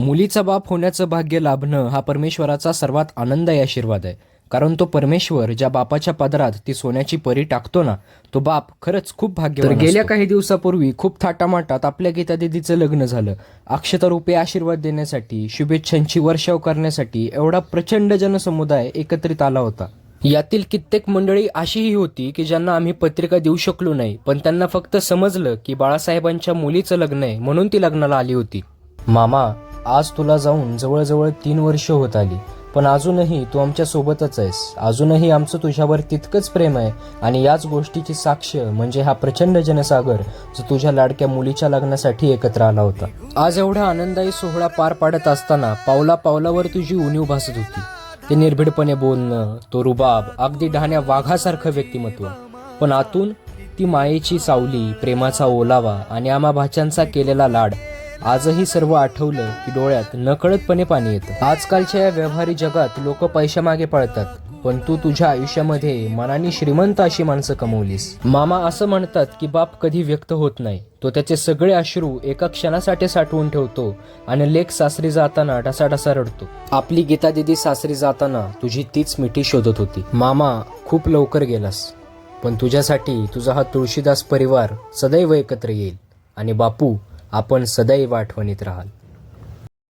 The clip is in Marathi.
मुलीचा बाप होण्याचं भाग्य लाभणं हा परमेश्वराचा सर्वात आनंददायी आशीर्वाद आहे. कारण तो परमेश्वर ज्या बापाच्या पदरात ती सोन्याची परी टाकतो ना, तो बाप खरंच खूप भाग्यवान असतो. गेल्या काही दिवसापूर्वी खूप थाटामाटात आपल्या गीता दीदीचं लग्न झालं. अक्षतारूपी आशीर्वाद देण्यासाठी, शुभेच्छांची वर्षाव करण्यासाठी एवढा प्रचंड जनसमुदाय एकत्रित आला होता. यातील कित्येक मंडळी अशीही होती की ज्यांना आम्ही पत्रिका देऊ शकलो नाही, पण त्यांना फक्त समजलं की बाळासाहेबांच्या मुलीचं लग्न आहे म्हणून ती लग्नाला आली होती. मामा, आज तुला जाऊन जवळजवळ 3 वर्ष होत आली, पण अजूनही तू आमच्या सोबतच आहेस. अजूनही आमचं तुझ्यावर तितकंच प्रेम आहे आणि याच गोष्टीची साक्ष म्हणजे हा प्रचंड जनसागर जो तुझ्या लाडक्या मुलीच्या लग्नासाठी एकत्र आला होता. आज एवढा आनंदायी सोहळा पार पाडत असताना पावला पावलावर तुझी उणीव भासत होती. ते निर्भीडपणे बोलणं, तो रुबाब, अगदी डहाण्या वाघासारखं व्यक्तिमत्व, पण आतून ती मायेची सावली, प्रेमाचा ओलावा आणि आम्हा भाच्यांचा केलेला लाड. आजही सर्व आठवलं की डोळ्यात नकळतपणे पाणी येतं. आजकालच्या या व्यवहारी जगात लोक पैशामागे पळतात, पण तू तुझ्या आयुष्यामध्ये मनाने श्रीमंत अशी माणसं कमवलीस. मामा, असं म्हणतात की बाप कधी व्यक्त होत नाही. तो त्याचे सगळे अश्रू एका क्षणासाठी साठवून ठेवतो आणि लेक सासरी जाताना ढसाढसा रडतो. आपली गीता दीदी सासरी जाताना तुझी तीच मिठी शोधत होती. मामा, खूप लवकर गेलास, पण तुझ्यासाठी तुझा हा तुळशीदास परिवार सदैव एकत्र येईल आणि बापू, आपण सदैव आठवणीत राहाल.